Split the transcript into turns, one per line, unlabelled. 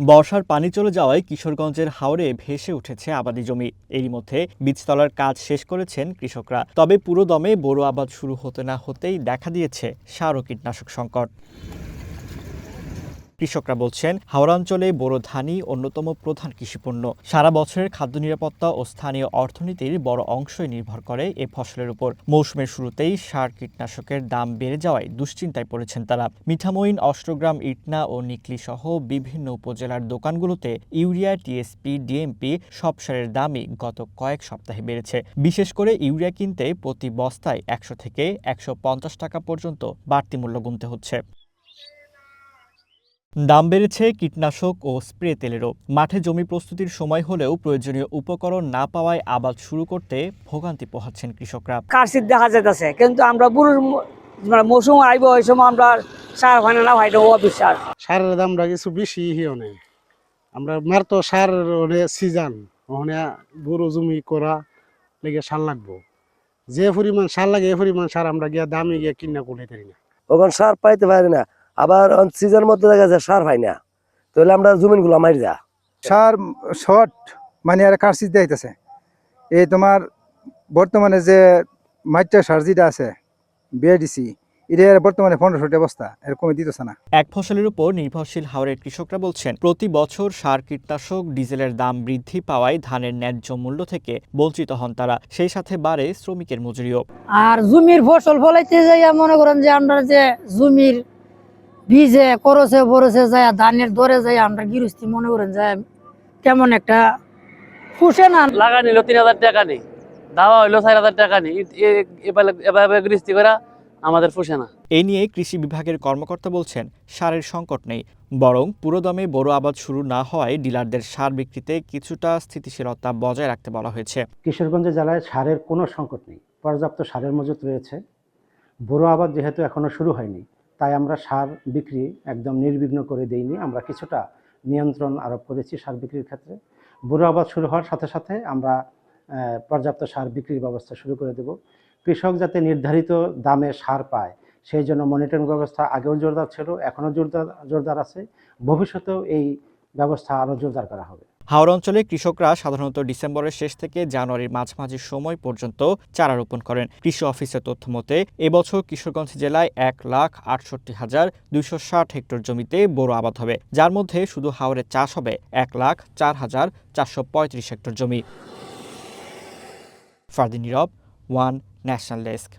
বর্ষার পানি চলে যাওয়ায় কিশোরগঞ্জের হাওরে ভেসে উঠেছে আবাদি জমি। এরই মধ্যে বীজতলার কাজ শেষ করেছেন কৃষকরা। তবে পুরো দমে বোরো আবাদ শুরু হতে না হতেই দেখা দিয়েছে সার ও কীটনাশক সংকট। কৃষকরা বলছেন, হাওড়াঞ্চলে বোরো ধানই অন্যতম প্রধান কৃষিপণ্য। সারা বছরের খাদ্য নিরাপত্তা ও স্থানীয় অর্থনীতির বড় অংশই নির্ভর করে এ ফসলের উপর। মৌসুমের শুরুতেই সার কীটনাশকের দাম বেড়ে যাওয়ায় দুশ্চিন্তায় পড়েছেন তারা। মিঠামইন, অষ্টগ্রাম, ইটনা ও নিকলি সহ বিভিন্ন উপজেলার দোকানগুলোতে ইউরিয়া, টিএসপি, ডিএমপি সব সারের দামই গত কয়েক সপ্তাহে বেড়েছে। বিশেষ করে ইউরিয়া কিনতে প্রতি বস্তায় ১০০ থেকে ১৫০ টাকা পর্যন্ত বাড়তি মূল্য গুনতে হচ্ছে। দাম বেড়েছে কীটনাশক ও স্প্রে তেলেরও। মাঠে জমি প্রস্তুতির সময় হলেও প্রয়োজনীয় উপকরণ না পাওয়ায় আবাদ শুরু করতে ভোগান্তি পোহাচ্ছেন কৃষকরা।
কারশিট দেখা যাইতেছে, কিন্তু আমরা বুড়োর মৌসুম আইব ওই সময় আমরা সার হয় না হয় অবিশ্বাস।
সারের দামটা কিছু বেশি অনেক। আমরা মার তো সার সিজন ওখানে গরু জমি করা লেগে সার লাগবো। যে পরিমাণ সার লাগে এই পরিমাণ সার আমরা গিয়া দামে গিয়ে কিনা করতে পারি না।
ওখানে সার পাইতে পারি না, আবার সিজন মধ্যে দেখা যায় সার পাই না, তাহলে আমরা জমিনগুলো মারি যা
সার শর্ট মানে আর কারশিট দিতেছে। এই তোমার বর্তমানে যে মাইটটা সার যেটা আছে বিআইডিসি, এটা বর্তমানে ১৫০০ বস্তা, এরকম দিতেছে না।
এক ফসলের উপর নির্ভরশীল হাওরের কৃষকরা বলছেন, প্রতি বছর সার, কীটনাশক, ডিজেলের দাম বৃদ্ধি পাওয়ায় ধানের ন্যায্য মূল্য থেকে বঞ্চিত হন তারা। সেই সাথে বাড়ে শ্রমিকের মজুরিও।
আর জমির ফসল ফলাইতে যাইয়া মনে করেন যে আমরা যে জমির বীজে করছে বড়ছে যায় ধানের দরে যাই আমরা গৃহস্থী মনে করেন যে কেমন একটা খুশে না।
লাগা নিল ৩,০০০ টাকা নেই, দাওয়া হইলো ৪,০০০ টাকা নেই, এভাবে গৃহস্থী করা আমাদের পোষে না।
এই নিয়ে কৃষি বিভাগের কর্মকর্তা বলছেন, সারের সংকট নেই, বরং পুরোদমে বোরো আবাদ শুরু না হওয়ায় ডিলারদের সার বিক্রিতে কিছুটা স্থিতিশীলতা বজায় রাখতে বলা হয়েছে।
কিশোরগঞ্জ জেলায় সারের কোনো সংকট নেই, পর্যাপ্ত সারের মজুত রয়েছে। বোরো আবাদ যেহেতু এখনো শুরু হয়নি, তাই আমরা সার বিক্রি একদম নির্বিঘ্ন করে দেইনি। আমরা কিছুটা নিয়ন্ত্রণ আরোপ করেছি সার বিক্রির ক্ষেত্রে। বোরো আবাদ শুরু হওয়ার সাথে সাথে আমরা পর্যাপ্ত সার বিক্রির ব্যবস্থা শুরু করে দেব। কৃষক যাতে নির্ধারিত দামে সার পায় সেই জন্য মনিটরিং ব্যবস্থা আগেও জোরদার ছিল, এখনও জোরদার আছে, ভবিষ্যতেও এই ব্যবস্থা আরও জোরদার করা হবে।
হাওড় অঞ্চলে কৃষকরা সাধারণত ডিসেম্বরের শেষ থেকে জানুয়ারির মাঝামাঝি সময় পর্যন্ত চারা রোপণ করেন। কৃষি অফিসের তথ্য মতে এবছর কিশোরগঞ্জ জেলায় ১,৬৮,২৬০ হেক্টর জমিতে বোরো আবাদ হবে, যার মধ্যে শুধু হাওরে চাষ হবে ১,০৪,৪৩৫ হেক্টর জমি। ফারদিন নীরব, ওয়ান ন্যাশনাল ডেস্ক।